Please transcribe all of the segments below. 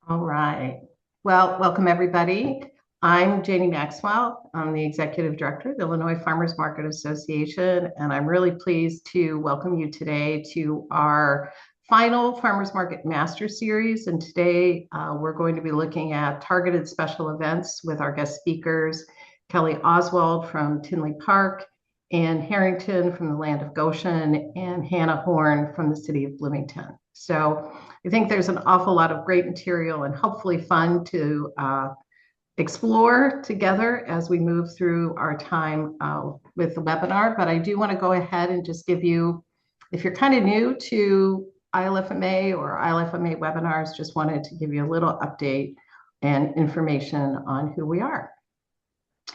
All right. Well, welcome everybody. I'm Janie Maxwell. I'm the Executive Director of the Illinois Farmers Market Association, and I'm really pleased to welcome you today to our final Farmers Market Master Series. And today we're going to be looking at targeted special events with our guest speakers, Kelly Oswald from Tinley Park, and Herrington from the land of Goshen, and Hannah Horn from the city of Bloomington. So I think there's an awful lot of great material and hopefully fun to explore together as we move through our time with the webinar. But I do want to go ahead and just give you, if you're kind of new to ILFMA or ILFMA webinars, just wanted to give you a little update and information on who we are.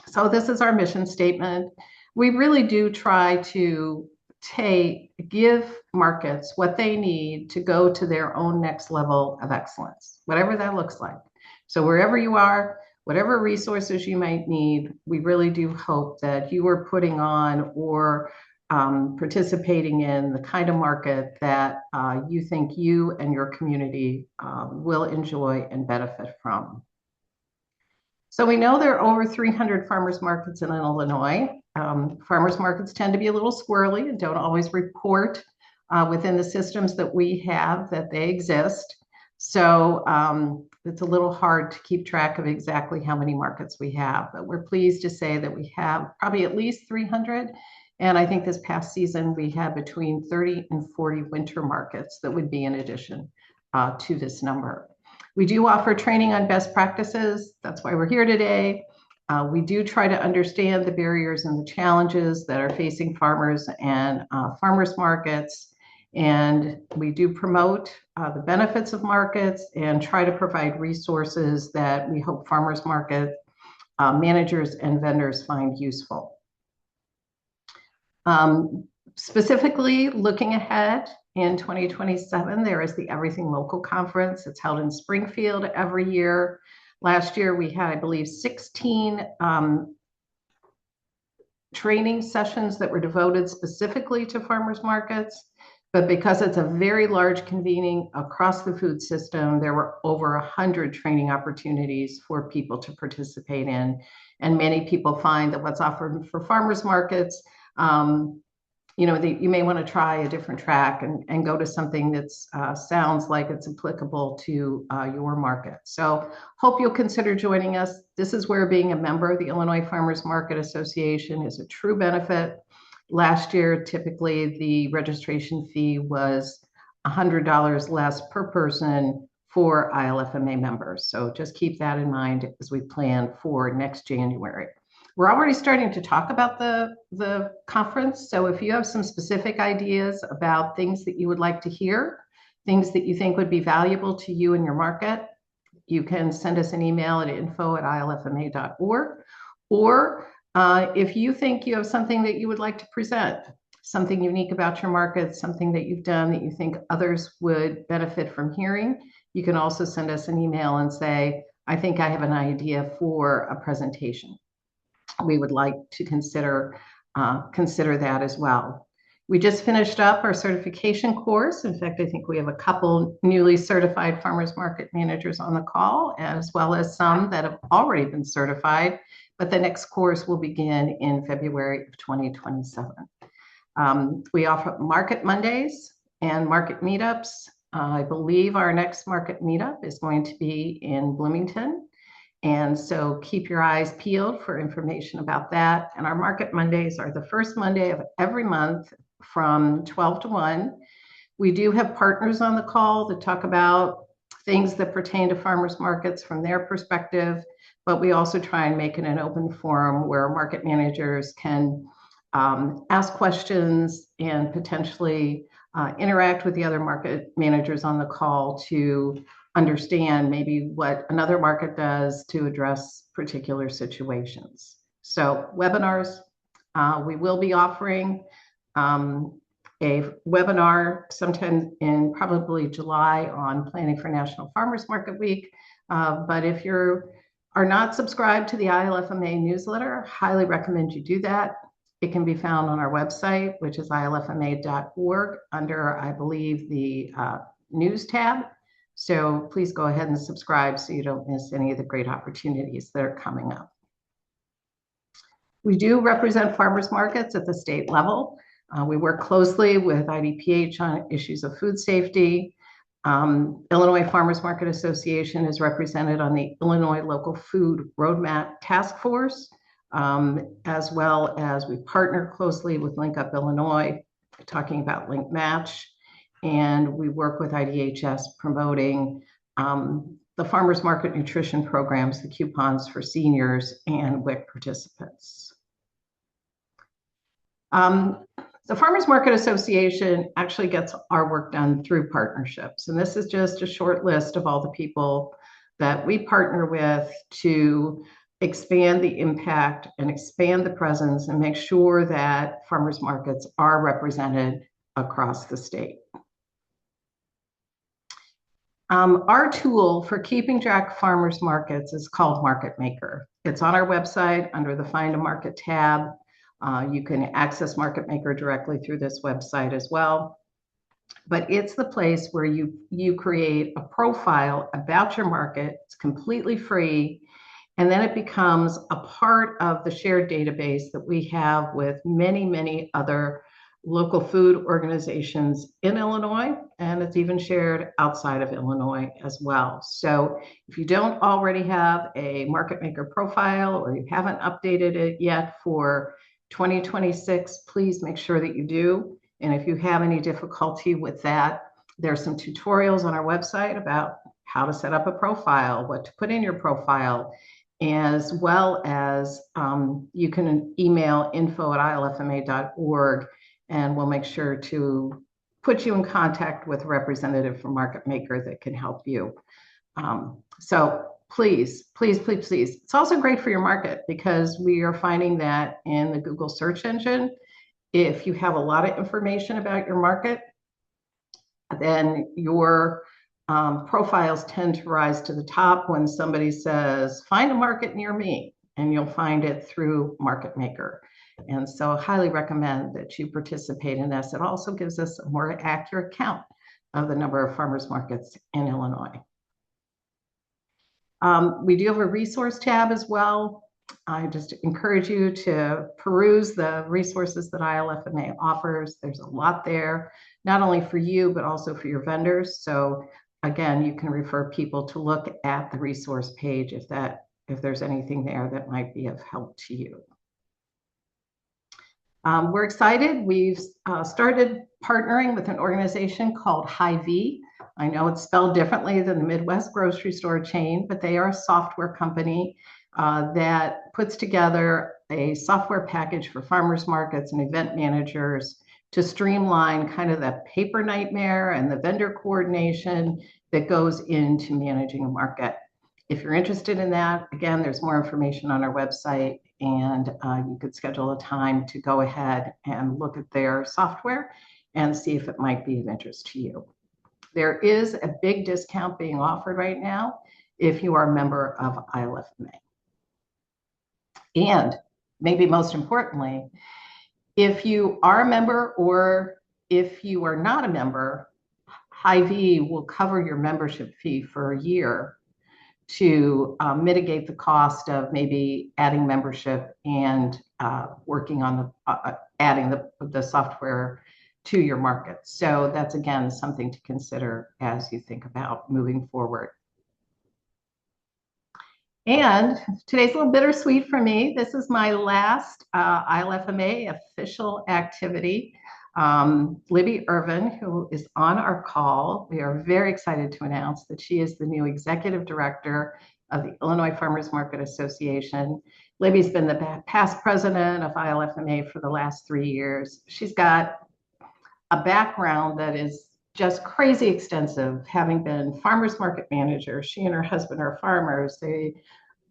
So this is our mission statement. We really do try to give markets what they need to go to their own next level of excellence, whatever that looks like. So wherever you are, whatever resources you might need, we really do hope that you are putting on or participating in the kind of market that you think you and your community will enjoy and benefit from. So we know there are over 300 farmers markets in Illinois. Farmers markets tend to be a little squirrely and don't always report within the systems that we have that they exist. So it's a little hard to keep track of exactly how many markets we have, but we're pleased to say that we have probably at least 300. And I think this past season we had between 30 and 40 winter markets that would be in addition to this number. We do offer training on best practices. That's why we're here today. We do try to understand the barriers and the challenges that are facing farmers and farmers markets. And we do promote the benefits of markets and try to provide resources that we hope farmers market managers and vendors find useful. Specifically looking ahead, in 2027, there is the Everything Local Conference. It's held in Springfield every year. Last year, we had, I believe, 16 training sessions that were devoted specifically to farmers markets. But because it's a very large convening across the food system, there were over 100 training opportunities for people to participate in. And many people find that what's offered for farmers markets you may want to try a different track and go to something that sounds like it's applicable to your market. So hope you'll consider joining us. This is where being a member of the Illinois Farmers Market Association is a true benefit. Last year, typically the registration fee was $100 less per person for ILFMA members. So just keep that in mind as we plan for next January. We're already starting to talk about the conference. So if you have some specific ideas about things that you would like to hear, things that you think would be valuable to you and your market, you can send us an email at info@ilfma.org. Or if you think you have something that you would like to present, something unique about your market, something that you've done that you think others would benefit from hearing, you can also send us an email and say, I think I have an idea for a presentation. We would like to consider that as well. We just finished up our certification course. In fact, I think we have a couple newly certified farmers market managers on the call, as well as some that have already been certified, but the next course will begin in February of 2027. We offer Market Mondays and market meetups. I believe our next market meetup is going to be in Bloomington. And so keep your eyes peeled for information about that. And our Market Mondays are the first Monday of every month from 12 to 1. We do have partners on the call that talk about things that pertain to farmers markets from their perspective, but we also try and make it an open forum where market managers can ask questions and potentially interact with the other market managers on the call to understand maybe what another market does to address particular situations. So webinars, we will be offering a webinar sometime in probably July on planning for National Farmers Market Week. But if you are not subscribed to the ILFMA newsletter, highly recommend you do that. It can be found on our website, which is ilfma.org under, I believe, the news tab. So please go ahead and subscribe so you don't miss any of the great opportunities that are coming up. We do represent farmers markets at the state level. We work closely with IDPH on issues of food safety. Illinois Farmers Market Association is represented on the Illinois Local Food Roadmap Task Force, as well as we partner closely with Link Up Illinois, talking about Link Match, and we work with IDHS promoting the farmers market nutrition programs, the coupons for seniors and WIC participants. The Farmers Market Association actually gets our work done through partnerships. And this is just a short list of all the people that we partner with to expand the impact and expand the presence and make sure that farmers markets are represented across the state. Our tool for keeping track of farmers markets is called Market Maker. It's on our website under the Find a Market tab. You can access Market Maker directly through this website as well. But it's the place where you create a profile about your market. It's completely free. And then it becomes a part of the shared database that we have with many, many other local food organizations in Illinois, and it's even shared outside of Illinois as well. So if you don't already have a Market Maker profile or you haven't updated it yet for 2026, please make sure that you do. And if you have any difficulty with that, there's some tutorials on our website about how to set up a profile, what to put in your profile, as well as you can email info@ilfma.org, and we'll make sure to put you in contact with a representative from Market Maker that can help you. So please, please, please, please. It's also great for your market because we are finding that in the Google search engine, if you have a lot of information about your market, then your profiles tend to rise to the top when somebody says, find a market near me, and you'll find it through Market Maker. And so I highly recommend that you participate in this. It also gives us a more accurate count of the number of farmers markets in Illinois. We do have a resource tab as well. I just encourage you to peruse the resources that ILFMA offers. There's a lot there, not only for you, but also for your vendors. So again, you can refer people to look at the resource page if there's anything there that might be of help to you. We're excited. We've started partnering with an organization called Hy-Vee. I know it's spelled differently than the Midwest grocery store chain, but they are a software company that puts together a software package for farmers markets and event managers to streamline kind of the paper nightmare and the vendor coordination that goes into managing a market. If you're interested in that, again, there's more information on our website, and you could schedule a time to go ahead and look at their software and see if it might be of interest to you. There is a big discount being offered right now if you are a member of ILFMA. And maybe most importantly, if you are a member or if you are not a member, Hy-Vee will cover your membership fee for a year to mitigate the cost of maybe adding membership and working on adding the software to your market. So that's, again, something to consider as you think about moving forward. And today's a little bittersweet for me. This is my last ILFMA official activity. Libby Irvin, who is on our call, we are very excited to announce that she is the new executive director of the Illinois Farmers Market Association. Libby's been the past president of ILFMA for the last 3 years. She's got a background that is just crazy extensive, having been farmers market manager. She and her husband are farmers. They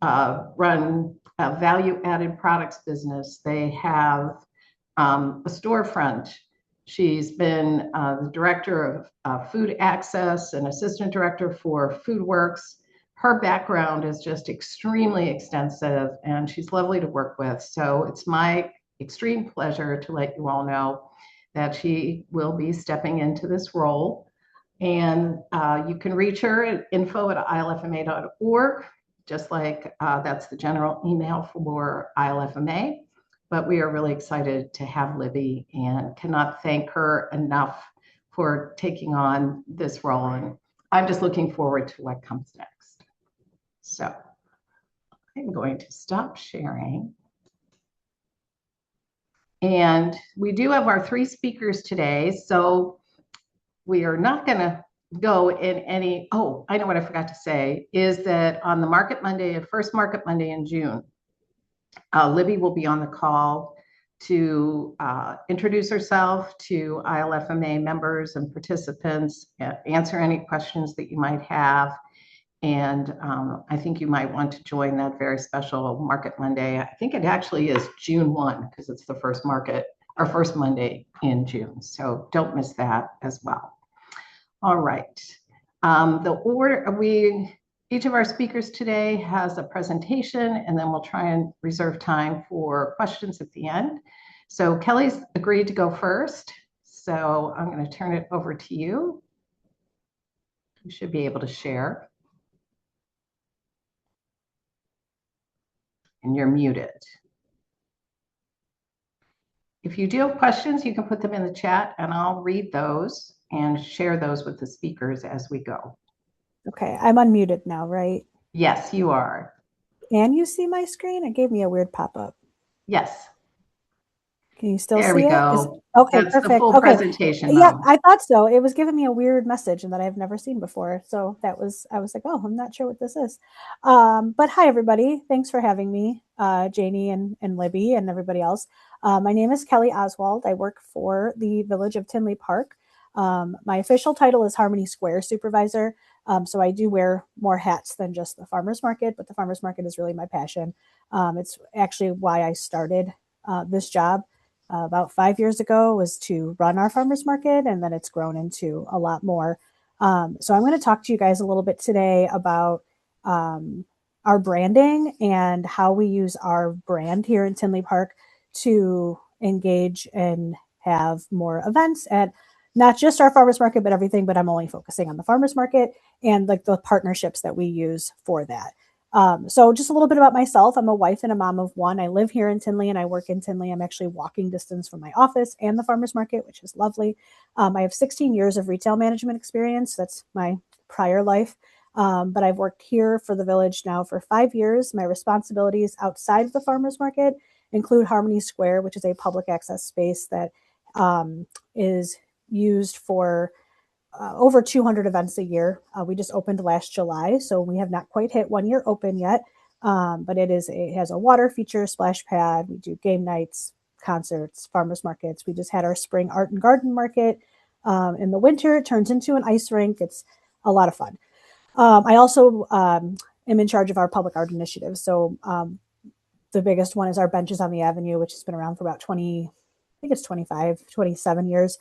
run a value-added products business. They have a storefront. She's been the director of food access and assistant director for FoodWorks. Her background is just extremely extensive, and she's lovely to work with. So it's my extreme pleasure to let you all know that she will be stepping into this role. And you can reach her at info@ilfma.org, just like that's the general email for ILFMA. But we are really excited to have Libby and cannot thank her enough for taking on this role. And I'm just looking forward to what comes next. So I'm going to stop sharing. And we do have our 3 speakers today. So we are not going to go in any, oh, I know what I forgot to say, is that on the Market Monday, first Market Monday in June, Libby will be on the call to introduce herself to ILFMA members and participants, answer any questions that you might have. And I think you might want to join that very special Market Monday. I think it actually is June 1 because it's the first first Monday in June. So don't miss that as well. All right. The order, each of our speakers today has a presentation, and then we'll try and reserve time for questions at the end. So Kelly's agreed to go first. So I'm going to turn it over to you. You should be able to share. And you're muted. If you do have questions, you can put them in the chat and I'll read those and share those with the speakers as we go. Okay, I'm unmuted now, right? Yes, you are. Can you see my screen? It gave me a weird pop-up. Yes. Can you still there see we it? go. Okay, That's perfect. the full presentation. Yeah, Though. I thought so. It was giving me a weird message and that I've never seen before. So I was like, oh, I'm not sure what this is. But hi, everybody. Thanks for having me, Janie and Libby and everybody else. My name is Kelly Oswald. I work for the Village of Tinley Park. My official title is Harmony Square Supervisor. So I do wear more hats than just the farmer's market, but the farmer's market is really my passion. It's actually why I started this job. About 5 years ago was to run our farmers market, and then it's grown into a lot more. So I'm going to talk to you guys a little bit today about our branding and how we use our brand here in Tinley Park to engage and have more events at not just our farmers market, but everything. But I'm only focusing on the farmers market and like the partnerships that we use for that. So just a little bit about myself. I'm a wife and a mom of 1. I live here in Tinley and I work in Tinley. I'm actually walking distance from my office and the farmers market, which is lovely. I have 16 years of retail management experience. That's my prior life. But I've worked here for the village now for 5 years. My responsibilities outside of the farmers market include Harmony Square, which is a public access space that is used for over 200 events a year. We just opened last July, so we have not quite hit 1 year open yet. But it has a water feature, splash pad. We do game nights, concerts, farmers markets. We just had our spring art and garden market. In the winter, it turns into an ice rink. It's a lot of fun. I also am in charge of our public art initiatives. So the biggest one is our Benches on the Avenue, which has been around for about 20, I think it's 25, 27 years.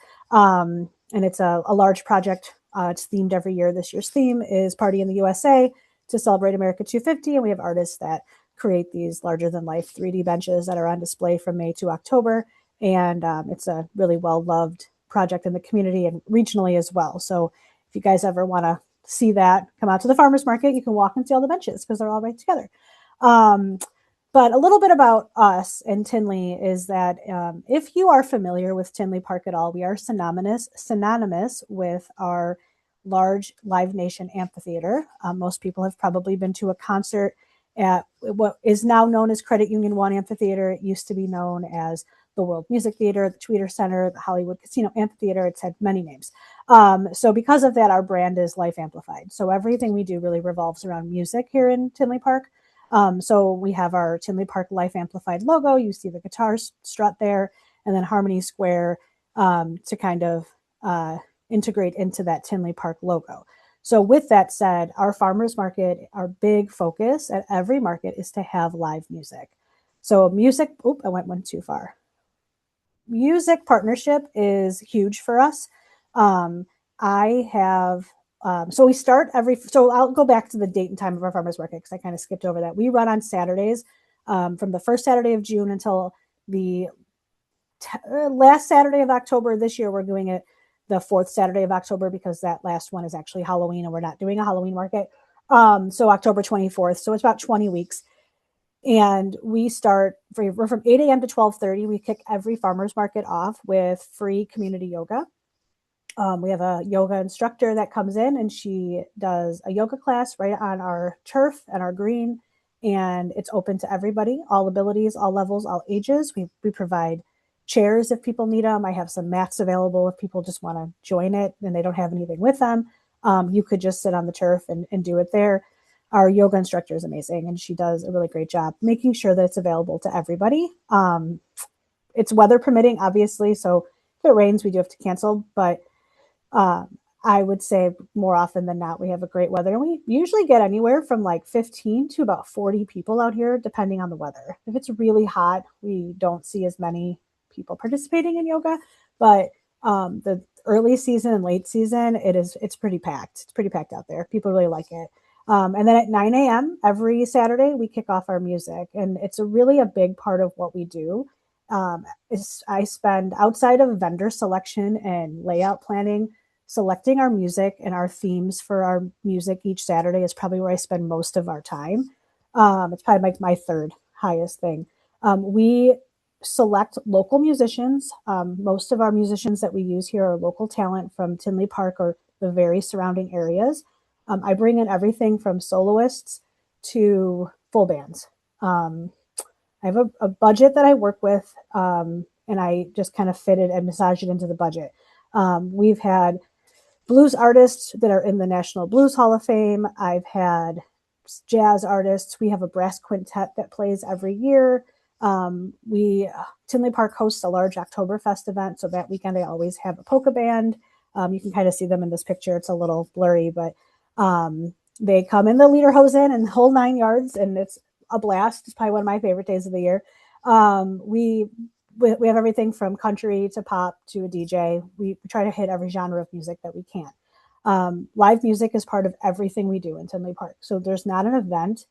And it's a large project. It's themed every year. This year's theme is Party in the USA to celebrate America 250. And we have artists that create these larger than life 3D benches that are on display from May to October. And it's a really well-loved project in the community and regionally as well. So if you guys ever want to see that, come out to the farmers market, you can walk and see all the benches because they're all right together. But a little bit about us and Tinley is that if you are familiar with Tinley Park at all, we are synonymous with our large Live Nation amphitheater. Most people have probably been to a concert at what is now known as Credit Union One Amphitheater. It used to be known as the World Music Theater, the Tweeter Center, the Hollywood Casino Amphitheater. It's had many names. So because of that, our brand is Life Amplified. So everything we do really revolves around music here in Tinley Park. So we have our Tinley Park Life Amplified logo. You see the guitar strut there, and then Harmony Square to kind of integrate into that Tinley Park logo. So with that said, our farmers market, our big focus at every market is to have live music. So music, I went one too far. Music partnership is huge for us. I have so we start so I'll go back to the date and time of our farmers market because I kind of skipped over that. We run on Saturdays from the first Saturday of June until the last Saturday of October. This year we're doing it the fourth Saturday of October, because that last one is actually Halloween and we're not doing a Halloween market. So October 24th. So it's about 20 weeks. And we're from 8 a.m. to 12:30. We kick every farmer's market off with free community yoga. We have a yoga instructor that comes in and she does a yoga class right on our turf and our green. And it's open to everybody, all abilities, all levels, all ages. We provide chairs if people need them. I have some mats available if people just want to join it and they don't have anything with them. You could just sit on the turf and do it there. Our yoga instructor is amazing and she does a really great job making sure that it's available to everybody. It's weather permitting, obviously. So if it rains, we do have to cancel. But I would say more often than not, we have a great weather. And we usually get anywhere from like 15 to about 40 people out here, depending on the weather. If it's really hot, we don't see as many people participating in yoga. But the early season and late season, it's pretty packed. It's pretty packed out there. People really like it. And then at 9 a.m. every Saturday, we kick off our music. And it's really a big part of what we do. I spend, outside of vendor selection and layout planning, selecting our music and our themes for our music each Saturday is probably where I spend most of our time. It's probably like my third highest thing. We select local musicians. Most of our musicians that we use here are local talent from Tinley Park or the very surrounding areas. I bring in everything from soloists to full bands. I have a budget that I work with, and I just kind of fit it and massage it into the budget. We've had blues artists that are in the National Blues Hall of Fame. I've had jazz artists. We have a brass quintet that plays every year. Tinley Park hosts a large Oktoberfest event. So that weekend, I always have a polka band. You can kind of see them in this picture. It's a little blurry, but they come in the lederhosen and the whole 9 yards, and it's a blast. It's probably one of my favorite days of the year. We have everything from country to pop to a DJ. We try to hit every genre of music that we can. Live music is part of everything we do in Tinley Park. So there's not an event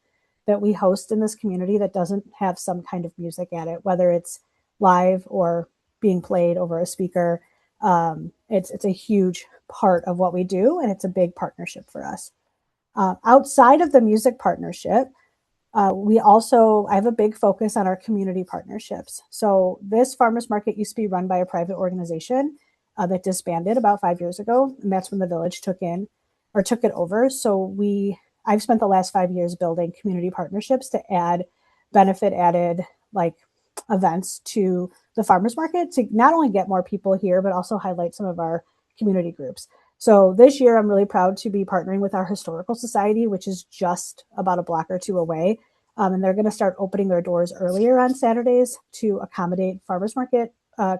that we host in this community that doesn't have some kind of music at it, whether it's live or being played over a speaker. It's a huge part of what we do, and it's a big partnership for us. Outside of the music partnership, I have a big focus on our community partnerships. So this farmers market used to be run by a private organization that disbanded about 5 years ago. And that's when the village took it over. So I've spent the last 5 years building community partnerships to add benefit added like events to the farmers market to not only get more people here, but also highlight some of our community groups. So this year, I'm really proud to be partnering with our historical society, which is just about a block or two away. And they're going to start opening their doors earlier on Saturdays to accommodate farmers market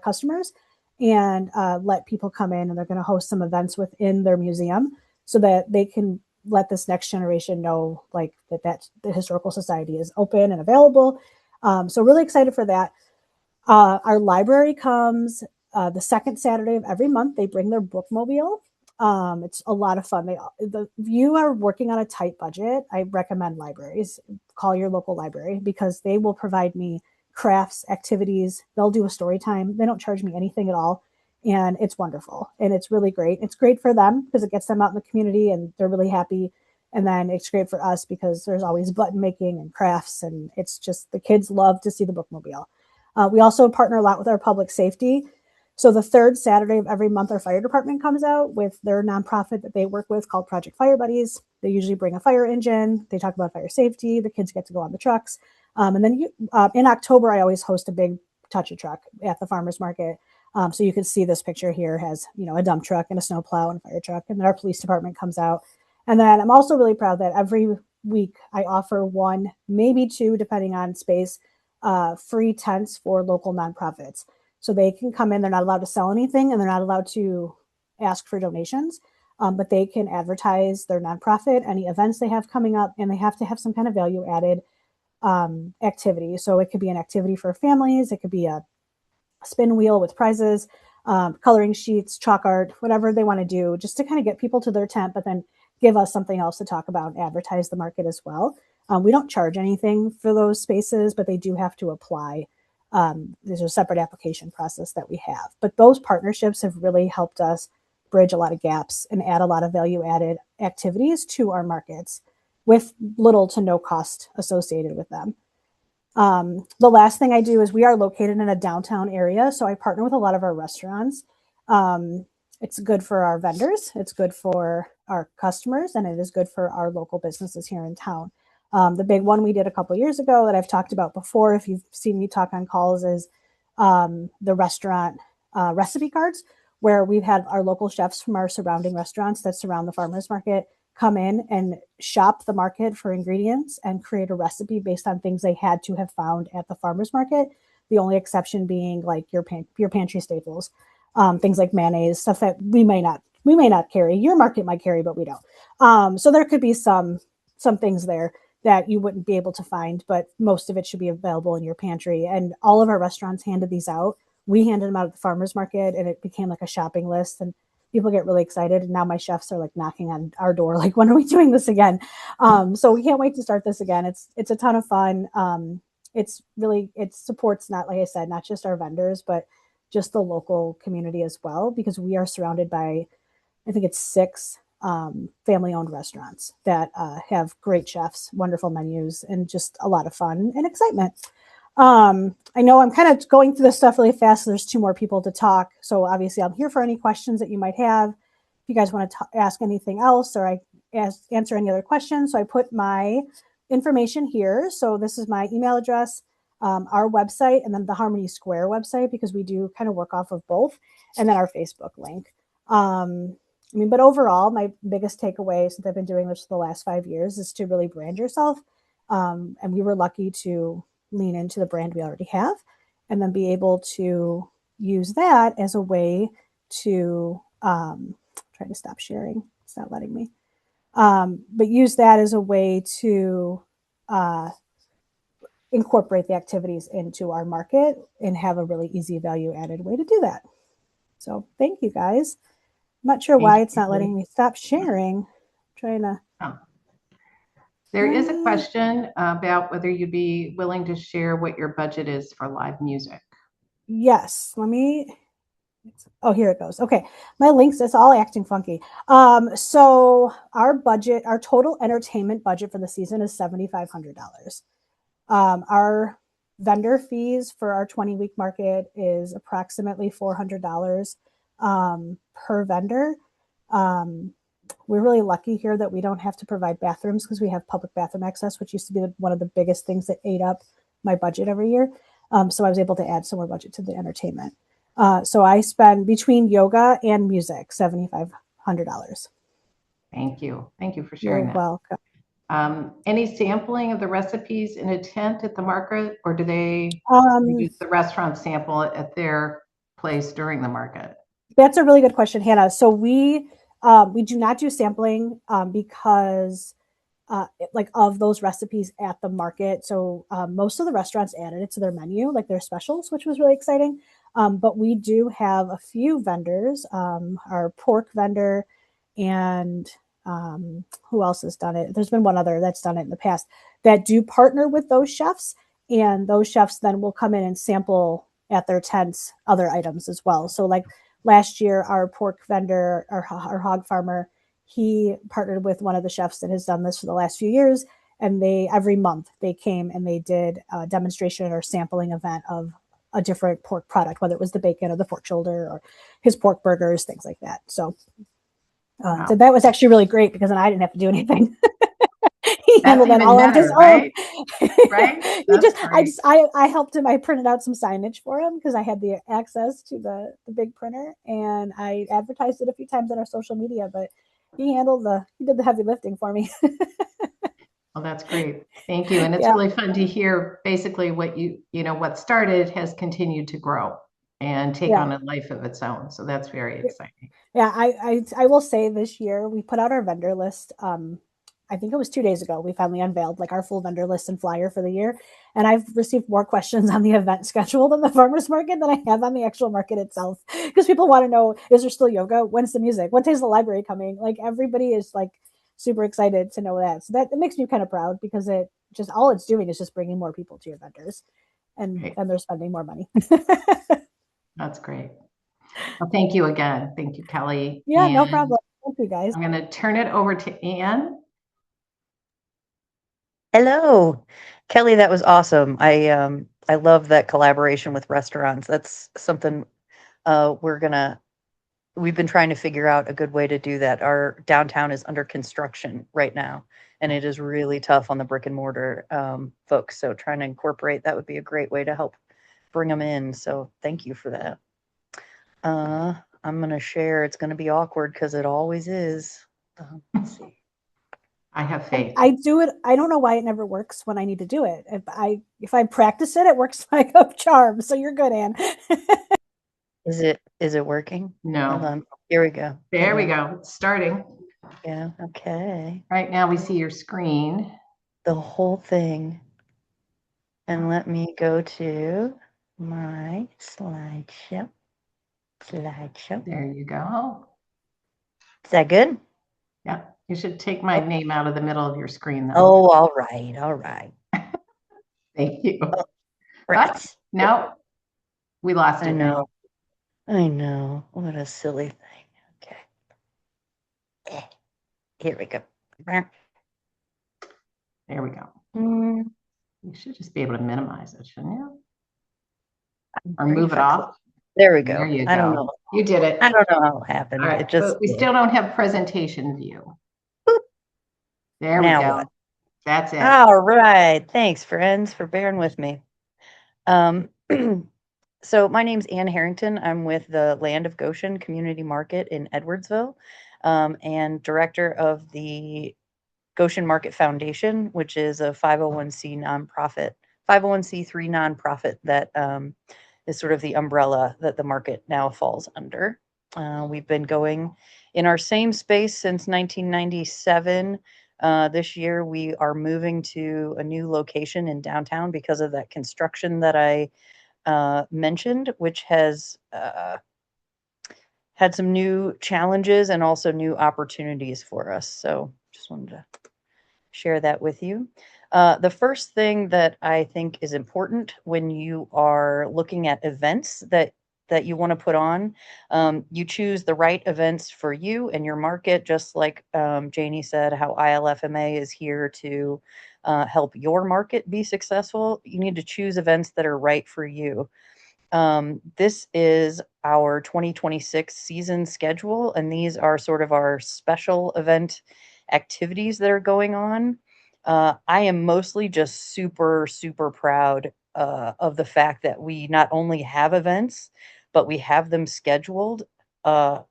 customers and let people come in. And they're going to host some events within their museum so that they can let this next generation know like that the historical society is open and available. So really excited for that. Our library comes the second Saturday of every month. They bring their bookmobile. It's a lot of fun. If you are working on a tight budget, I recommend libraries. Call your local library because they will provide me crafts, activities. They'll do a story time. They don't charge me anything at all. And it's wonderful. And it's really great. It's great for them because it gets them out in the community and they're really happy. And then it's great for us because there's always button making and crafts. And it's just the kids love to see the bookmobile. We also partner a lot with our public safety. So the third Saturday of every month, our fire department comes out with their nonprofit that they work with called Project Fire Buddies. They usually bring a fire engine. They talk about fire safety. The kids get to go on the trucks. And then in October, I always host a big touch-a-truck at the farmers market. So you can see this picture here has, a dump truck and a snow plow and a fire truck. And then our police department comes out. And then I'm also really proud that every week I offer one, maybe two, depending on space, free tents for local nonprofits. So they can come in, they're not allowed to sell anything and they're not allowed to ask for donations, but they can advertise their nonprofit, any events they have coming up, and they have to have some kind of value added activity. So it could be an activity for families, it could be a spin wheel with prizes, coloring sheets, chalk art, whatever they want to do, just to kind of get people to their tent, but then give us something else to talk about and advertise the market as well. We don't charge anything for those spaces, but they do have to apply. There's a separate application process that we have. But those partnerships have really helped us bridge a lot of gaps and add a lot of value added activities to our markets with little to no cost associated with them. The last thing I do is we are located in a downtown area, so I partner with a lot of our restaurants. It's good for our vendors, it's good for our customers, and it is good for our local businesses here in town. The big one we did a couple years ago that I've talked about before, if you've seen me talk on calls, is the restaurant recipe cards, where we've had our local chefs from our surrounding restaurants that surround the farmers market come in and shop the market for ingredients and create a recipe based on things they had to have found at the farmers market. The only exception being like your pantry staples, things like mayonnaise, stuff that we may not carry. Your market might carry, but we don't. So there could be some things there that you wouldn't be able to find, but most of it should be available in your pantry. And all of our restaurants handed these out. We handed them out at the farmers market, and it became like a shopping list, and people get really excited. And now my chefs are like knocking on our door, like, when are we doing this again? So we can't wait to start this again. It's a ton of fun. It supports, not, like I said, not just our vendors, but just the local community as well, because we are surrounded by, I think it's 6 family-owned restaurants that have great chefs, wonderful menus, and just a lot of fun and excitement. I know I'm kind of going through this stuff really fast. So there's 2 more people to talk. So obviously I'm here for any questions that you might have. If you guys want to ask anything else, or answer any other questions. So I put my information here. So this is my email address, our website, and then the Harmony Square website, because we do kind of work off of both, and then our Facebook link. But overall, my biggest takeaway since I've been doing this for the last 5 years is to really brand yourself. And we were lucky to lean into the brand we already have, and then be able to use that as a way to try to stop sharing. It's not letting me. But use that as a way to incorporate the activities into our market and have a really easy value added way to do that. So thank you guys. I'm not sure why it's not letting me stop sharing. I'm trying to. Oh. There is a question about whether you'd be willing to share what your budget is for live music. Yes, let me. Oh, here it goes. Okay, my links, it's all acting funky. So our total entertainment budget for the season is $7,500. Our vendor fees for our 20-week market is approximately $400 per vendor. We're really lucky here that we don't have to provide bathrooms, because we have public bathroom access, which used to be one of the biggest things that ate up my budget every year. So I was able to add some more budget to the entertainment. So I spend, between yoga and music, $7,500. Thank you. Thank you for sharing that. You're welcome. Any sampling of the recipes in a tent at the market, or do they use the restaurant sample at their place during the market? That's a really good question, Hannah. So we do not do sampling because of those recipes at the market. So most of the restaurants added it to their menu, like their specials, which was really exciting. But we do have a few vendors, our pork vendor, and who else has done it? There's been one other that's done it in the past, that do partner with those chefs, and those chefs then will come in and sample at their tents other items as well. So like last year, our pork vendor, our hog farmer, he partnered with one of the chefs that has done this for the last few years. And every month they came and they did a demonstration or sampling event of a different pork product, whether it was the bacon or the pork shoulder or his pork burgers, things like that. So, wow. So that was actually really great, because then I didn't have to do anything. He handled that all on his own. Right? Right? I helped him. I printed out some signage for him because I had the access to the big printer, and I advertised it a few times on our social media, but he did the heavy lifting for me. Well, that's great. Thank you. And it's really fun to hear basically what what started has continued to grow and take on a life of its own. So that's very exciting. Yeah, I will say this year we put out our vendor list. I think it was 2 days ago. We finally unveiled like our full vendor list and flyer for the year. And I've received more questions on the event schedule than the farmers market than I have on the actual market itself. Because people want to know, is there still yoga? When's the music? What day is the library coming? Like everybody is like super excited to know that. So it makes me kind of proud, because all it's doing is just bringing more people to your vendors, and they're spending more money. That's great. Well, thank you again. Thank you, Kelly. Yeah, no And problem. Thank you guys. I'm going to turn it over to Anne. Hello, Kelly. That was awesome. I love that collaboration with restaurants. That's something we've been trying to figure out a good way to do that. Our downtown is under construction right now, and it is really tough on the brick and mortar folks. So trying to incorporate that would be a great way to help bring them in. So thank you for that. I'm gonna share. It's gonna be awkward because it always is. Let's see. I have faith. I do it. I don't know why it never works when I need to do it. If I practice it, it works like a charm. So you're good, Anne. Is it working? No. Hold on. Here we go. There we go. It's starting. Yeah. Okay. Right now we see your screen. The whole thing. And let me go to my slideshow. There you go. Is that good? Yeah. You should take my name out of the middle of your screen though. Oh, all right. All right. Thank you. Oh, right. No, we lost it. I know. I know. What a silly thing. Okay. Here we go. There we go. Mm, You should just be able to minimize it, shouldn't you? I'm Or pretty move it sure- off. There we go. There you I don't go. know. You did it. I don't know how it happened. All right, It just but we did. still don't have presentation view. Boop. There we Now go. what? That's it. All right. Thanks, friends, for bearing with me. So my name's Ann Herrington. I'm with the Land of Goshen Community Market in Edwardsville, and director of the Goshen Market Foundation, which is a 501c nonprofit, 501c3 nonprofit that is sort of the umbrella that the market now falls under. We've been going in our same space since 1997. This year, we are moving to a new location in downtown because of that construction that I mentioned, which has had some new challenges and also new opportunities for us. So just wanted to share that with you. The first thing that I think is important when you are looking at events that you want to put on, you choose the right events for you and your market, just like Janie said, how ILFMA is here to help your market be successful. You need to choose events that are right for you. This is our 2026 season schedule, and these are sort of our special event activities that are going on. I am mostly just super, super proud of the fact that we not only have events, but we have them scheduled.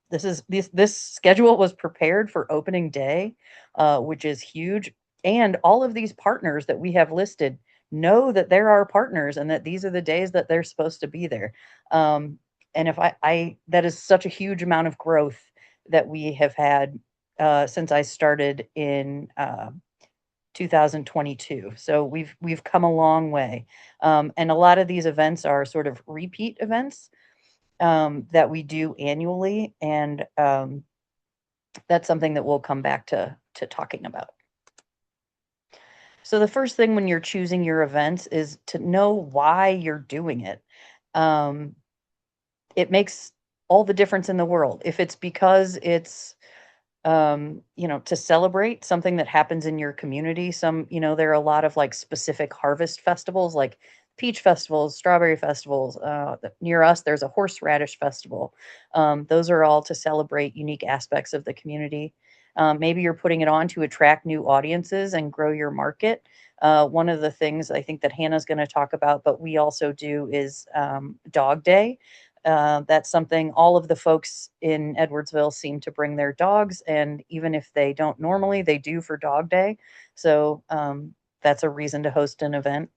This schedule was prepared for opening day, which is huge. And all of these partners that we have listed know that they're our partners and that these are the days that they're supposed to be there. And if I that is such a huge amount of growth that we have had since I started in 2022. So we've come a long way. And a lot of these events are sort of repeat events that we do annually, and that's something that we'll come back to talking about. So the first thing when you're choosing your events is to know why you're doing it. It makes all the difference in the world. If it's because it's to celebrate something that happens in your community. There are a lot of like specific harvest festivals, like peach festivals, strawberry festivals. Near us, there's a horseradish festival. Those are all to celebrate unique aspects of the community. Maybe you're putting it on to attract new audiences and grow your market. One of the things I think that Hannah's going to talk about, but we also do, is Dog Day. That's something all of the folks in Edwardsville seem to bring their dogs, and even if they don't normally, they do for Dog Day. So that's a reason to host an event.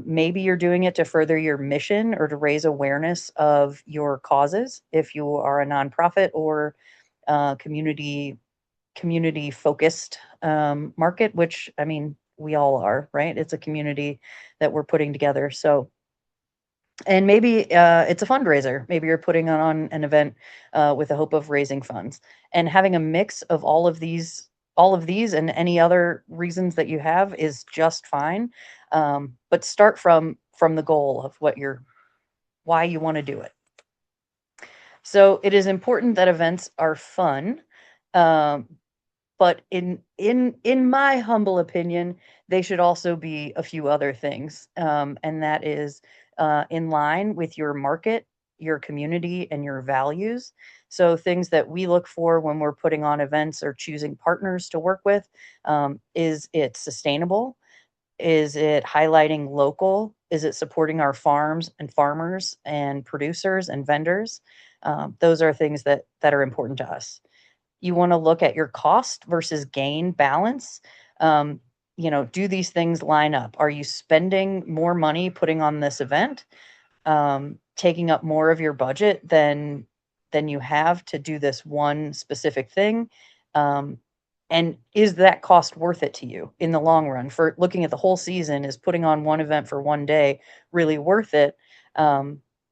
Maybe you're doing it to further your mission or to raise awareness of your causes if you are a nonprofit or community focused market, which I mean we all are, right? It's a community that we're putting together. So, and maybe it's a fundraiser. Maybe you're putting on an event with the hope of raising funds, and having a mix of all of these and any other reasons that you have is just fine. But start from the goal of why you want to do it. So it is important that events are fun. But in my humble opinion, they should also be a few other things, and that is in line with your market, your community, and your values. So things that we look for when we're putting on events or choosing partners to work with, is it sustainable? Is it highlighting local? Is it supporting our farms and farmers and producers and vendors? Those are things that are important to us. You want to look at your cost versus gain balance. Um, do these things line up? Are you spending more money putting on this event, taking up more of your budget than you have to do this one specific thing? And is that cost worth it to you in the long run? For looking at the whole season, is putting on one event for one day really worth it,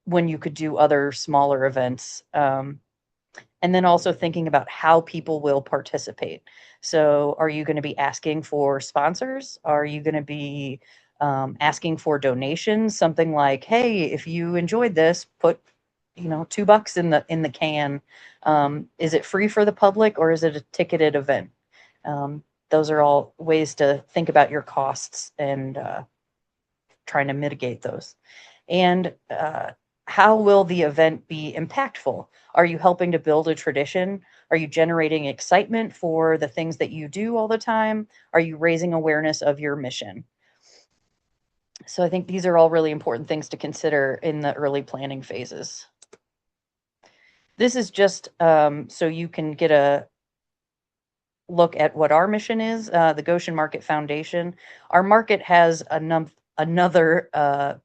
when you could do other smaller events? And then also thinking about how people will participate. So, are you going to be asking for sponsors? Are you going to be asking for donations? Something like, "Hey, if you enjoyed this, put $2 in the can." Is it free for the public, or is it a ticketed event? Those are all ways to think about your costs and trying to mitigate those. And how will the event be impactful? Are you helping to build a tradition? Are you generating excitement for the things that you do all the time? Are you raising awareness of your mission? So I think these are all really important things to consider in the early planning phases. This is just so you can get a look at what our mission is, the Goshen Market Foundation. Our market has another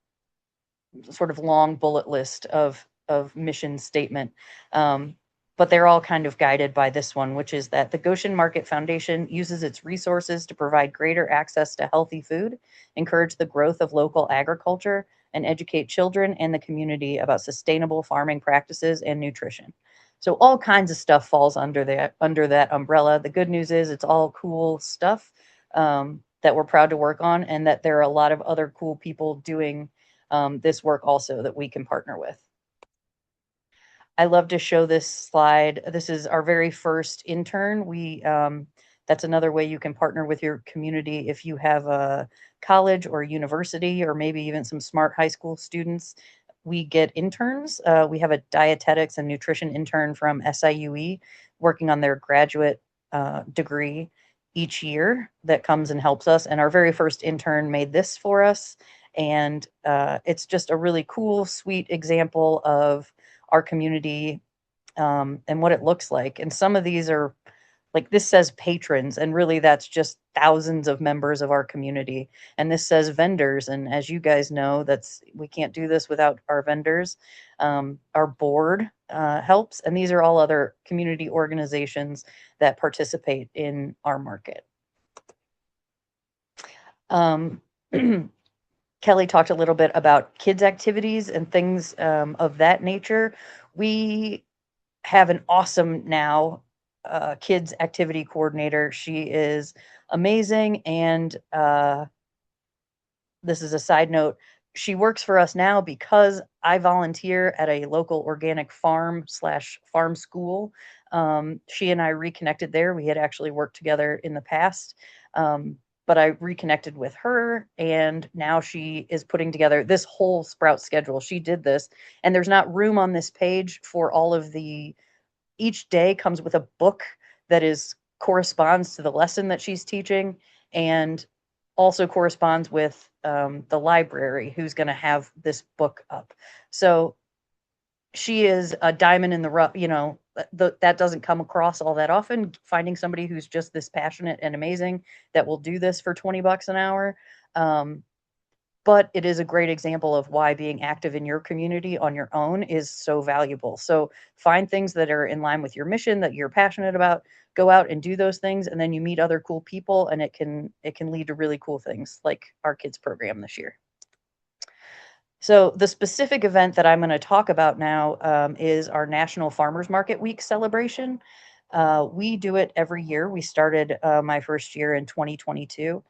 sort of long bullet list of mission statement. But they're all kind of guided by this one, which is that the Goshen Market Foundation uses its resources to provide greater access to healthy food, encourage the growth of local agriculture, and educate children and the community about sustainable farming practices and nutrition. So all kinds of stuff falls under that umbrella. The good news is it's all cool stuff, that we're proud to work on, and that there are a lot of other cool people doing this work also that we can partner with. I love to show this slide. This is our very first intern. That's another way you can partner with your community if you have a college or university, or maybe even some smart high school students. We get interns. We have a dietetics and nutrition intern from SIUE working on their graduate degree each year that comes and helps us. And our very first intern made this for us. And it's just a really cool, sweet example of our community, and what it looks like. And some of these are like, this says patrons, and really that's just thousands of members of our community. And this says vendors. And as you guys know, we can't do this without our vendors. Our board helps. And these are all other community organizations that participate in our market. Kelly talked a little bit about kids' activities and things of that nature. We have an awesome now kids activity coordinator. She is amazing. And this is a side note. She works for us now because I volunteer at a local organic farm/farm school. She and I reconnected there. We had actually worked together in the past. But I reconnected with her, and now she is putting together this whole Sprout schedule. She did this, and there's not room on this page for all of each day comes with a book that corresponds to the lesson that she's teaching, and also corresponds with the library who's going to have this book up. So she is a diamond in the rough. That doesn't come across all that often, finding somebody who's just this passionate and amazing that will do this for $20 an hour. But it is a great example of why being active in your community on your own is so valuable. So find things that are in line with your mission that you're passionate about, go out and do those things, and then you meet other cool people, and it can lead to really cool things like our kids program this year. So the specific event that I'm going to talk about now is our National Farmers Market Week celebration. We do it every year. We started my first year in 2022.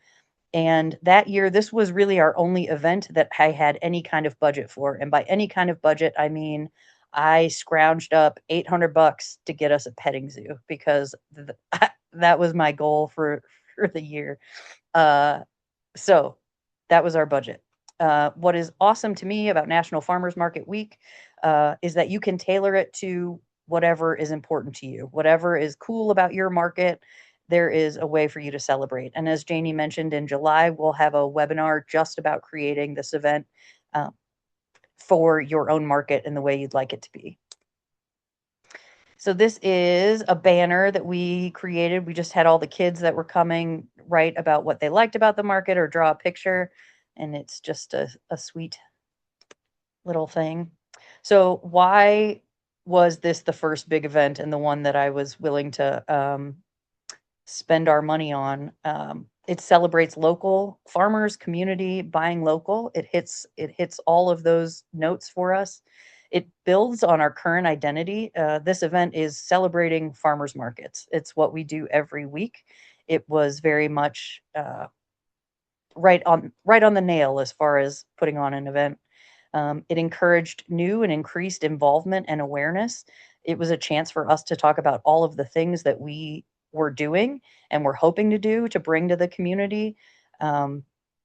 And that year, this was really our only event that I had any kind of budget for. And by any kind of budget, I mean, I scrounged up $800 to get us a petting zoo because that was my goal for the year. So that was our budget. What is awesome to me about National Farmers Market Week is that you can tailor it to whatever is important to you, whatever is cool about your market. There is a way for you to celebrate. And as Janie mentioned, in July, we'll have a webinar just about creating this event for your own market and the way you'd like it to be. So this is a banner that we created. We just had all the kids that were coming write about what they liked about the market or draw a picture. And it's just a sweet little thing. So why was this the first big event and the one that I was willing to spend our money on? It celebrates local farmers, community, buying local. It hits all of those notes for us. It builds on our current identity. This event is celebrating farmers markets. It's what we do every week. It was very much right on the nail as far as putting on an event. It encouraged new and increased involvement and awareness. It was a chance for us to talk about all of the things that we were doing and we're hoping to do to bring to the community.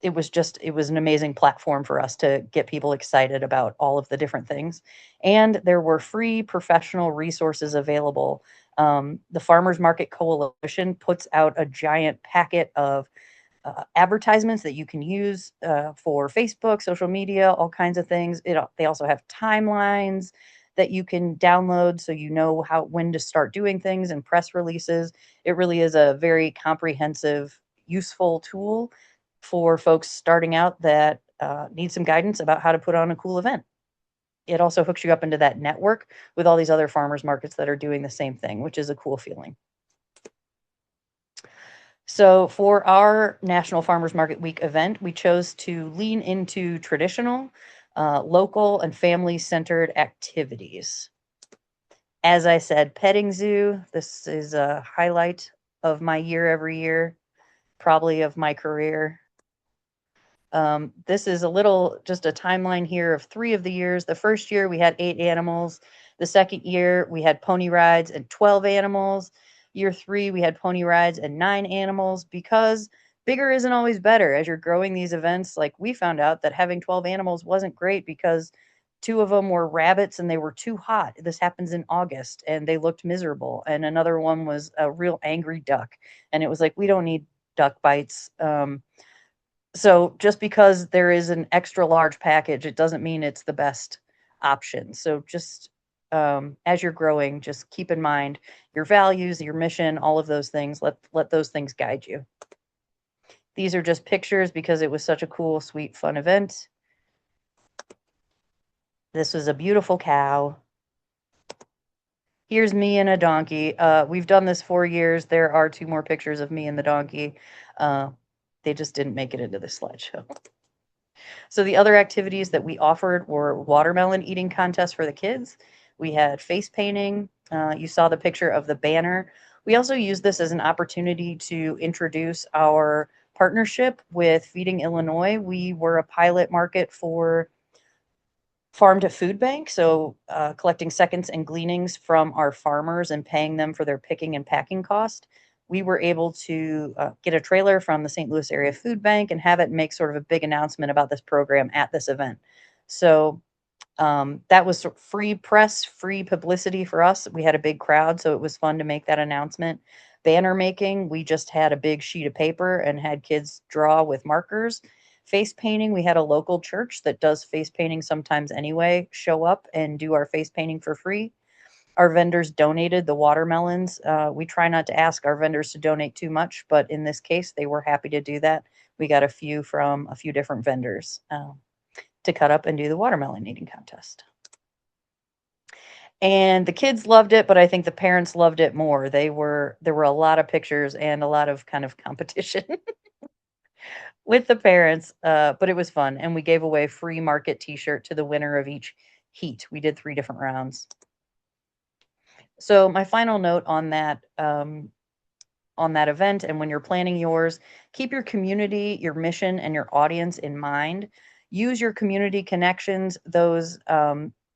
It was an amazing platform for us to get people excited about all of the different things. And there were free professional resources available. The Farmers Market Coalition puts out a giant packet of advertisements that you can use for Facebook, social media, all kinds of things. They also have timelines that you can download so you know when to start doing things, and press releases. It really is a very comprehensive, useful tool for folks starting out that need some guidance about how to put on a cool event. It also hooks you up into that network with all these other farmers markets that are doing the same thing, which is a cool feeling. So for our National Farmers Market Week event, we chose to lean into traditional, local, and family-centered activities. As I said, petting zoo, this is a highlight of my year every year, probably of my career. This is just a timeline here of 3 of the years. The first year we had 8 animals. The second year we had pony rides and 12 animals. Year 3 we had pony rides and 9 animals, because bigger isn't always better. As you're growing these events, like we found out that having 12 animals wasn't great because 2 of them were rabbits and they were too hot. This happens in August and they looked miserable. And another one was a real angry duck. And it was like, we don't need duck bites. So just because there is an extra large package, it doesn't mean it's the best option. So just as you're growing, just keep in mind your values, your mission, all of those things. Let those things guide you. These are just pictures because it was such a cool, sweet, fun event. This was a beautiful cow. Here's me and a donkey. We've done this 4 years. There are 2 more pictures of me and the donkey. They just didn't make it into the slideshow. So the other activities that we offered were watermelon eating contests for the kids. We had face painting. You saw the picture of the banner. We also used this as an opportunity to introduce our partnership with Feeding Illinois. We were a pilot market for farm to food bank, so collecting seconds and gleanings from our farmers and paying them for their picking and packing cost. We were able to get a trailer from the St. Louis Area Food Bank and have it make sort of a big announcement about this program at this event. So that was free press, free publicity for us. We had a big crowd, so it was fun to make that announcement. Banner making, we just had a big sheet of paper and had kids draw with markers. Face painting, we had a local church that does face painting sometimes anyway, show up and do our face painting for free. Our vendors donated the watermelons. We try not to ask our vendors to donate too much, but in this case, they were happy to do that. We got a few from a few different vendors to cut up and do the watermelon eating contest. And the kids loved it, but I think the parents loved it more. There were a lot of pictures and a lot of kind of competition with the parents, but it was fun. And we gave away free market t-shirt to the winner of each heat. We did 3 different rounds. So my final note on that event, and when you're planning yours, keep your community, your mission, and your audience in mind. Use your community connections, those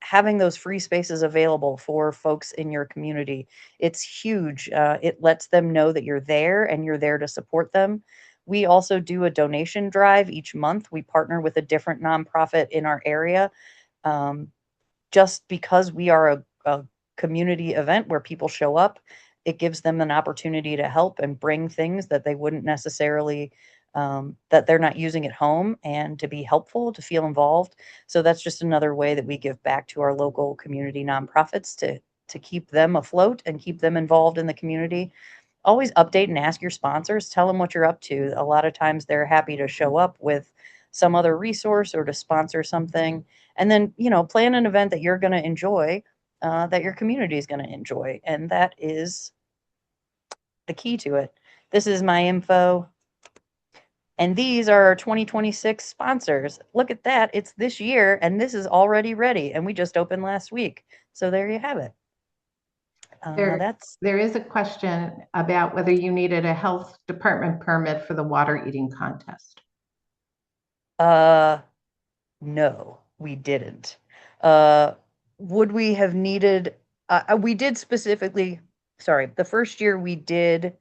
having those free spaces available for folks in your community, it's huge. It lets them know that you're there and you're there to support them. We also do a donation drive each month. We partner with a different nonprofit in our area, just because we are a community event where people show up. It gives them an opportunity to help and bring things that they wouldn't necessarily, that they're not using at home, and to be helpful, to feel involved. So that's just another way that we give back to our local community nonprofits to keep them afloat and keep them involved in the community. Always update and ask your sponsors, tell them what you're up to. A lot of times they're happy to show up with some other resource or to sponsor something. And then, plan an event that you're going to enjoy, that your community is going to enjoy. And that is the key to it. This is my info. And these are our 2026 sponsors. Look at that. It's this year, and this is already ready. And we just opened last week. So there you have it. There is a question about whether you needed a health department permit for the water eating contest. No, we didn't. Would we have needed, we did specifically, sorry, the first year we did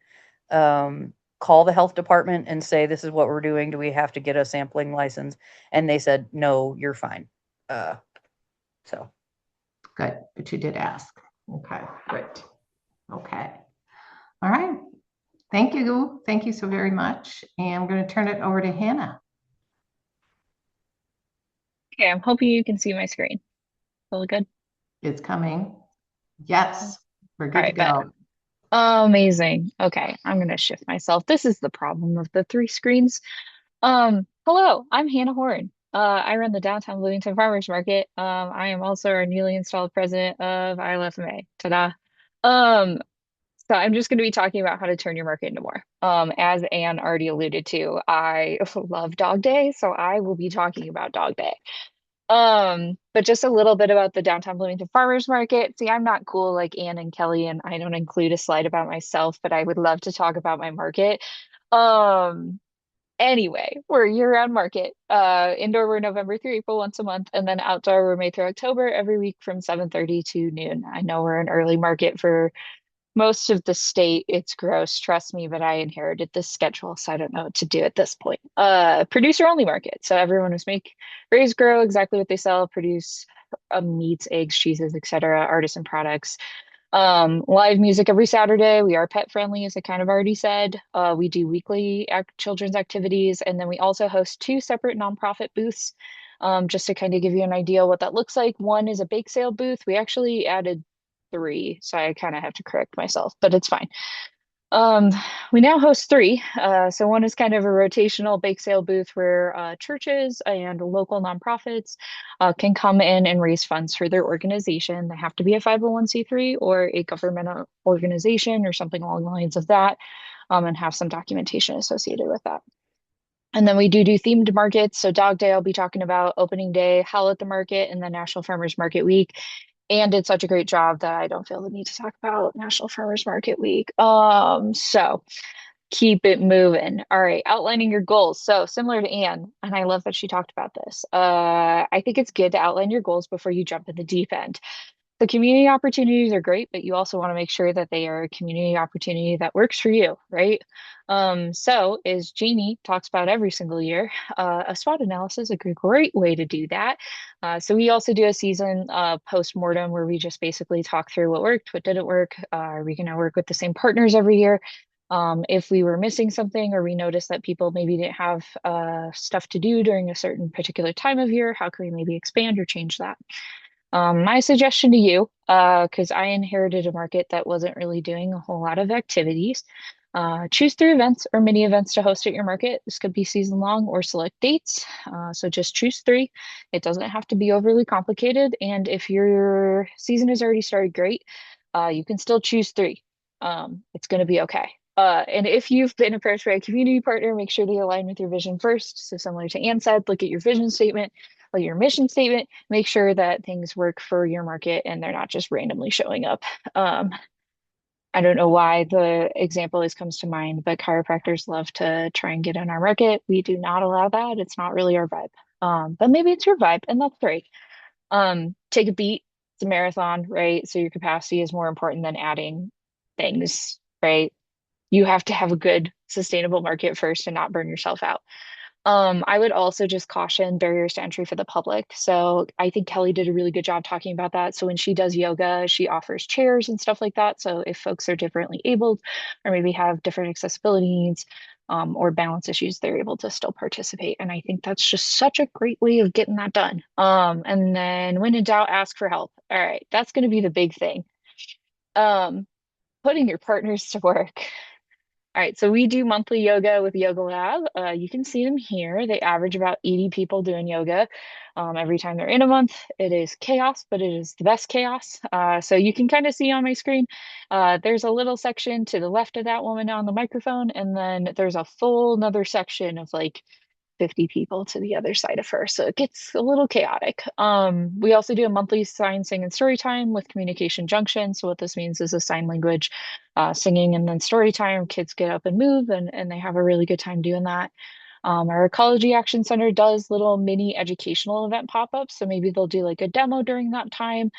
call the health department and say, this is what we're doing. Do we have to get a sampling license? And they said, no, you're fine. So. Good, but you did ask. Okay, great. Okay. All right. Thank you. Thank you so very much. And I'm going to turn it over to Hannah. Okay, I'm hoping you can see my screen. Really good? It's coming. Yes, we're good All right, to go. Amazing. Okay, I'm going to shift myself. This is the problem of the 3 screens. Hello, I'm Hannah Horn. I run the downtown Bloomington Farmers Market. I am also our newly installed president of ILFMA. Ta-da. So I'm just going to be talking about how to turn your market into more. As Anne already alluded to, I love Dog Day, so I will be talking about Dog Day. But just a little bit about the downtown Bloomington Farmers Market. See, I'm not cool like Anne and Kelly, and I don't include a slide about myself, but I would love to talk about my market. Anyway, we're a year-round market. Indoor, we're November through April once a month, and then outdoor, we're May through October every week from 7:30 to noon. I know we're an early market for most of the state. It's gross, trust me, but I inherited this schedule, so I don't know what to do at this point. Producer only market. So everyone must make, raise, grow exactly what they sell, produce meats, eggs, cheeses, etc., artisan products. Live music every Saturday. We are pet friendly, as I kind of already said. We do weekly children's activities, and then we also host 2 separate nonprofit booths. Just to kind of give you an idea what that looks like. One is a bake sale booth. We actually added 3, so I kind of have to correct myself, but it's fine. We now host 3. So one is kind of a rotational bake sale booth where churches and local nonprofits can come in and raise funds for their organization. They have to be a 501c3 or a government organization or something along the lines of that, and have some documentation associated with that. And then we do themed markets. So Dog Day, I'll be talking about, opening day, Howl at the Market, and then National Farmers Market Week. And did such a great job that I don't feel the need to talk about National Farmers Market Week. So keep it moving. All right, outlining your goals. So similar to Anne, and I love that she talked about this. I think it's good to outline your goals before you jump in the deep end. The community opportunities are great, but you also want to make sure that they are a community opportunity that works for you, right? So as Jamie talks about every single year, a SWOT analysis is a great way to do that. So we also do a season post-mortem where we just basically talk through what worked, what didn't work. Are we going to work with the same partners every year? If we were missing something or we noticed that people maybe didn't have stuff to do during a certain particular time of year, how can we maybe expand or change that? My suggestion to you, because I inherited a market that wasn't really doing a whole lot of activities, choose 3 events or mini events to host at your market. This could be season long or select dates. So just choose 3. It doesn't have to be overly complicated. And if your season has already started great, you can still choose 3. It's going to be okay. And if you've been approached by a community partner, make sure they align with your vision first. So similar to Anne said, look at your vision statement, like your mission statement, make sure that things work for your market and they're not just randomly showing up. I don't know why the example always comes to mind, but chiropractors love to try and get in our market. We do not allow that. It's not really our vibe. But maybe it's your vibe, and that's great. Take a beat. It's a marathon, right? So your capacity is more important than adding things, right? You have to have a good sustainable market first and not burn yourself out. I would also just caution barriers to entry for the public. So I think Kelly did a really good job talking about that. So when she does yoga, she offers chairs and stuff like that. So if folks are differently abled or maybe have different accessibility needs, or balance issues, they're able to still participate. And I think that's just such a great way of getting that done. And then when in doubt, ask for help. All right, that's going to be the big thing. Um, Putting your partners to work. All right, so we do monthly yoga with Yoga Lab. You can see them here. They average about 80 people doing yoga every time they're in a month. It is chaos, but it is the best chaos. So you can kind of see on my screen, there's a little section to the left of that woman on the microphone, and then there's a full another section of like 50 people to the other side of her. So it gets a little chaotic. We also do a monthly sign, sing, and story time with Communication Junction. So what this means is a sign language singing and then story time. Kids get up and move, and they have a really good time doing that. Our Ecology Action Center does little mini educational event pop-ups. So maybe they'll do like a demo during that time.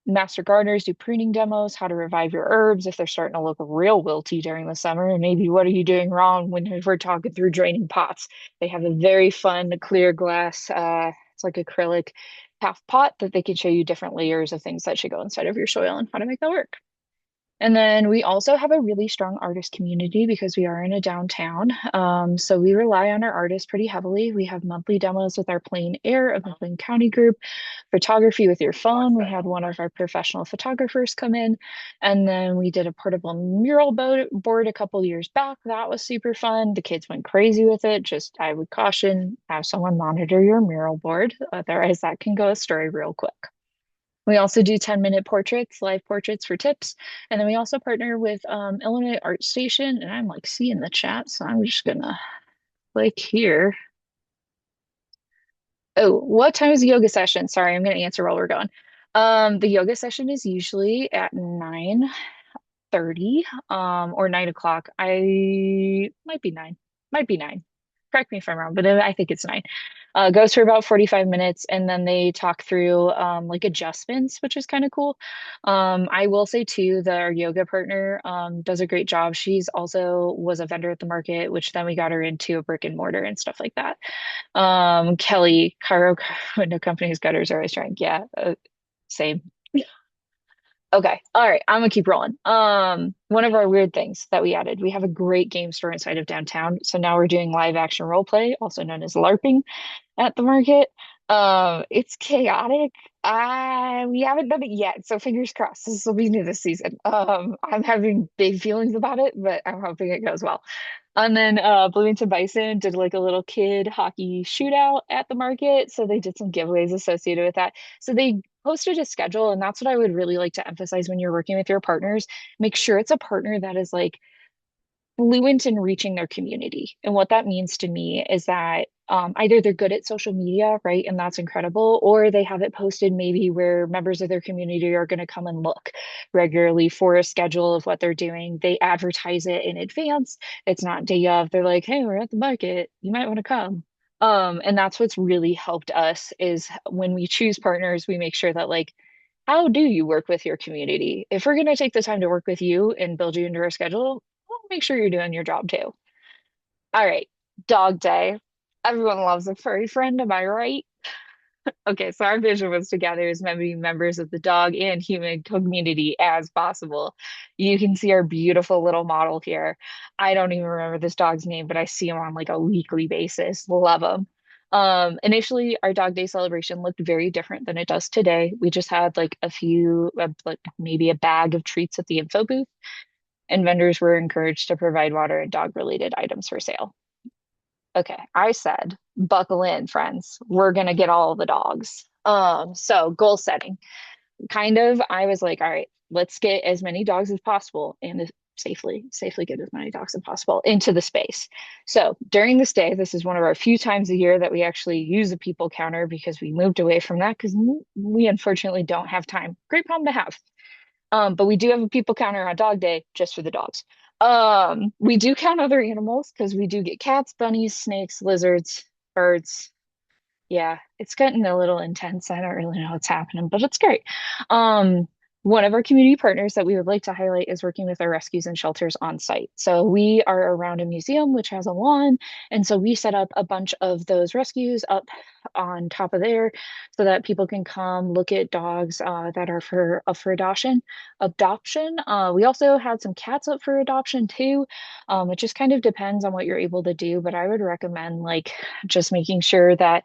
Master gardeners do pruning demos, how to revive your herbs if they're starting to look real wilty during the summer. And maybe what are you doing wrong when we're talking through draining pots? They have a very fun clear glass, it's like acrylic half pot that they can show you different layers of things that should go inside of your soil and how to make that work. And then we also have a really strong artist community because we are in a downtown. So we rely on our artists pretty heavily. We have monthly demos with our Plain Air of McLean County group, photography with your phone. We had one of our professional photographers come in, and then we did a portable mural board a couple years back. That was super fun. The kids went crazy with it. Just, I would caution, have someone monitor your mural board. Otherwise, that can go astray real quick. We also do 10-minute portraits, live portraits for tips. And then we also partner with Illinois Art Station. And I'm like seeing the chat, so I'm just gonna click here. Oh, what time is the yoga session? Sorry, I'm gonna answer while we're going. The yoga session is usually at 9:30 or 9 o'clock. I might be 9. Might be 9. Correct me if I'm wrong, but I think it's 9. Goes for about 45 minutes, and then they talk through like adjustments, which is kind of cool. I will say too that our yoga partner does a great job. She's also was a vendor at the market, which then we got her into a brick and mortar and stuff like that. Kelly, Cairo, no company's gutters are always trying. Yeah, same. Okay. All right. I'm gonna keep rolling. One of our weird things that we added, we have a great game store inside of downtown. So now we're doing live action role play, also known as LARPing, at the market. It's chaotic. We haven't done it yet, so fingers crossed. This will be new this season. I'm having big feelings about it, but I'm hoping it goes well. And then Bloomington Bison did like a little kid hockey shootout at the market. So they did some giveaways associated with that. So they posted a schedule, and that's what I would really like to emphasize when you're working with your partners. Make sure it's a partner that is like fluent in reaching their community. And what that means to me is that either they're good at social media, right? And that's incredible, or they have it posted maybe where members of their community are going to come and look regularly for a schedule of what they're doing. They advertise it in advance. It's not day of. They're like, hey, we're at the market. You might want to come. And that's what's really helped us is when we choose partners, we make sure that like, how do you work with your community? If we're going to take the time to work with you and build you into our schedule, well, make sure you're doing your job too. All right, dog day. Everyone loves a furry friend, am I right? Okay, so our vision was to gather as many members of the dog and human community as possible. You can see our beautiful little model here. I don't even remember this dog's name, but I see him on like a weekly basis. Love him. Initially, our dog day celebration looked very different than it does today. We just had like a few, like maybe a bag of treats at the info booth, and vendors were encouraged to provide water and dog related items for sale. Okay, I said, buckle in, friends. We're gonna get all the dogs. So goal setting. Kind of, I was like, all right, let's get as many dogs as possible and safely get as many dogs as possible into the space. So during this day, this is one of our few times a year that we actually use a people counter because we moved away from that because we unfortunately don't have time. Great problem to have. But we do have a people counter on dog day just for the dogs. We do count other animals because we do get cats, bunnies, snakes, lizards, birds, Yeah, it's getting a little intense. I don't really know what's happening, but it's great. Um, One of our community partners that we would like to highlight is working with our rescues and shelters on site. So we are around a museum which has a lawn, and so we set up a bunch of those rescues up on top of there so that people can come look at dogs that are for up for adoption. We also had some cats up for adoption too. It just kind of depends on what you're able to do, but I would recommend like just making sure that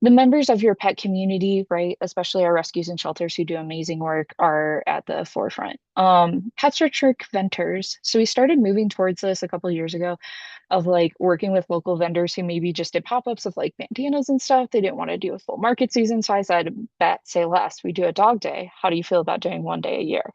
the members of your pet community, right, especially our rescues and shelters who do amazing work, are at the forefront. Pets are trick vendors. So we started moving towards this a couple of years ago of like working with local vendors who maybe just did pop-ups of like bandanas and stuff. They didn't want to do a full market season. So I said, bet, say less. We do a dog day. How do you feel about doing one day a year?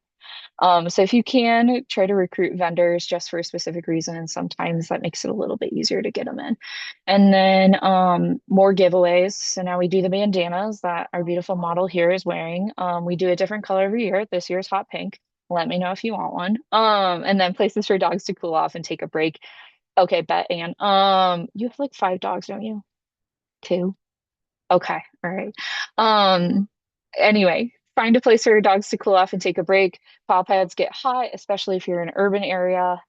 So if you can try to recruit vendors just for a specific reason, and sometimes that makes it a little bit easier to get them in. And then more giveaways. So now we do the bandanas that our beautiful model here is wearing. We do a different color every year. This year's hot pink. Let me know if you want one. And then places for dogs to cool off and take a break. Okay, bet, Anne. You have like 5 dogs, don't you? 2? Okay, all right. Um, anyway, find a place for your dogs to cool off and take a break. Paw pads get hot, especially if you're in an urban area.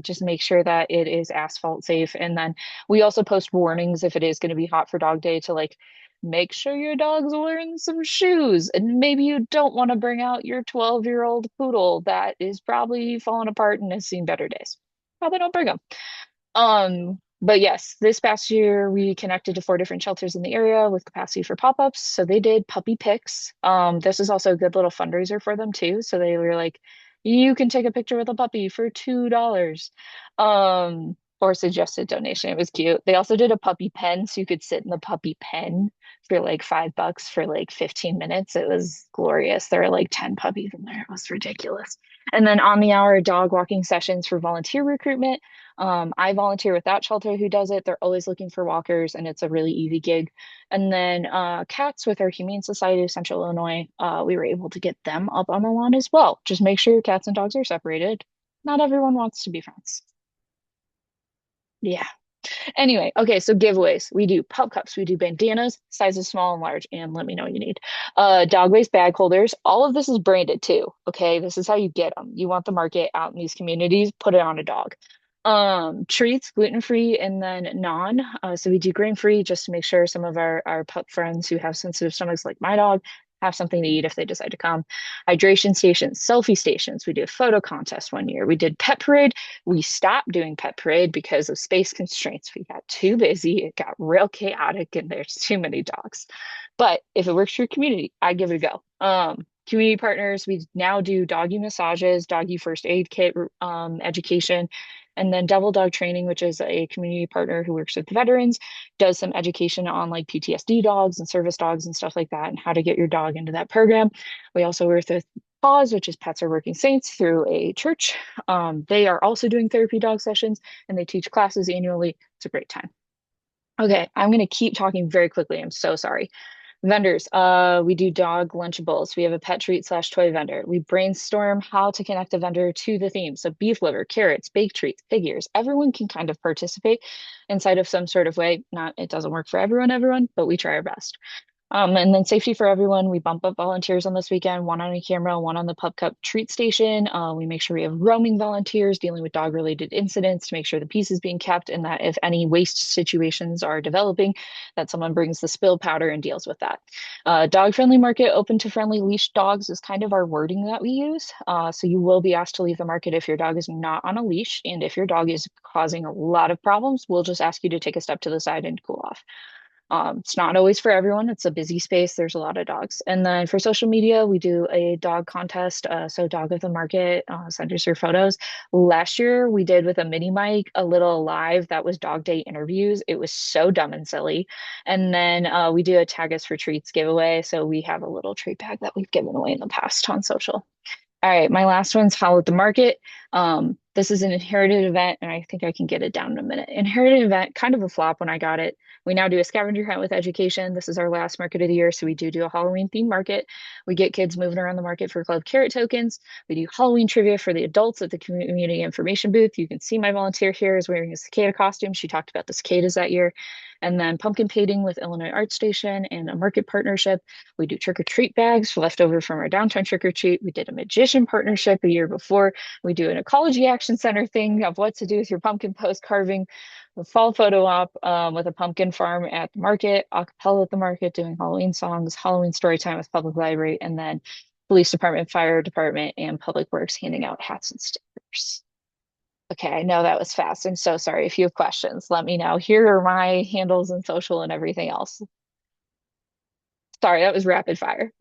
Just make sure that it is asphalt safe. And then we also post warnings if it is going to be hot for dog day to like make sure your dog's wearing some shoes. And maybe you don't want to bring out your 12-year-old poodle that is probably falling apart and has seen better days. Probably don't bring them. But yes, this past year we connected to 4 different shelters in the area with capacity for pop-ups. So they did puppy picks. This is also a good little fundraiser for them too. So they were like, you can take a picture with a puppy for $2. Or suggested donation. It was cute. They also did a puppy pen, so you could sit in the puppy pen for like $5 for like 15 minutes. It was glorious. There were like 10 puppies in there. It was ridiculous. And then on the hour dog walking sessions for volunteer recruitment. I volunteer with that shelter who does it. They're always looking for walkers, and it's a really easy gig. And then cats with our Humane Society of Central Illinois, we were able to get them up on the lawn as well. Just make sure your cats and dogs are separated. Not everyone wants to be friends. Yeah. Anyway, okay, so giveaways. We do pup cups, we do bandanas, sizes small and large, and let me know what you need. Dog waste bag holders. All of this is branded too. Okay, this is how you get them. You want the market out in these communities, put it on a dog. Treats, gluten-free and then non. So we do grain-free just to make sure some of our pup friends who have sensitive stomachs like my dog have something to eat if they decide to come. Hydration stations, selfie stations. We did a photo contest one year. We did pet parade. We stopped doing pet parade because of space constraints. We got too busy. It got real chaotic and there's too many dogs. But if it works for your community, I'd give it a go. Community partners, we now do doggy massages, doggy first aid kit education, and then Devil Dog Training, which is a community partner who works with veterans, does some education on like PTSD dogs and service dogs and stuff like that, and how to get your dog into that program. We also work with Paws, which is Pets Are Working Saints, through a church. They are also doing therapy dog sessions, and they teach classes annually. It's a great time. Okay, I'm going to keep talking very quickly. I'm so sorry. Vendors, we do dog Lunchables. We have a pet treat / toy vendor. We brainstorm how to connect a vendor to the theme. So beef liver, carrots, baked treats, figures. Everyone can kind of participate inside of some sort of way. Not, it doesn't work for everyone, but we try our best. And then safety for everyone. We bump up volunteers on this weekend, one on a camera, one on the Pup Cup treat station. We make sure we have roaming volunteers dealing with dog related incidents to make sure the peace is being kept, and that if any waste situations are developing, that someone brings the spill powder and deals with that. Dog friendly market, open to friendly leashed dogs is kind of our wording that we use. So you will be asked to leave the market if your dog is not on a leash. And if your dog is causing a lot of problems, we'll just ask you to take a step to the side and cool off. It's not always for everyone. It's a busy space. There's a lot of dogs. And then for social media, we do a dog contest. So Dog of the Market, send us your photos. Last year, we did with a mini mic, a little live that was dog day interviews. It was so dumb and silly. And then we do a Tag Us for Treats giveaway. So we have a little treat bag that we've given away in the past on social. All right, my last one's Howl at the Market. This is an inherited event, and I think I can get it down in a minute. Inherited event, kind of a flop when I got it. We now do a scavenger hunt with education. This is our last market of the year, so we do a Halloween themed market. We get kids moving around the market for club carrot tokens. We do Halloween trivia for the adults at the community information booth. You can see my volunteer here is wearing a cicada costume. She talked about the cicadas that year. And then pumpkin painting with Illinois Art Station and a market partnership. We do trick-or-treat bags left over from our downtown trick-or-treat. We did a magician partnership a year before. We do an ecology action center thing of what to do with your pumpkin post carving. A fall photo op with a pumpkin farm at the market, a cappella at the market, doing Halloween songs, Halloween story time with public library, and then police department, fire department, and public works handing out hats and stickers. Okay, I know that was fast. I'm so sorry. If you have questions, let me know. Here are my handles and social and everything else. Sorry, that was rapid fire.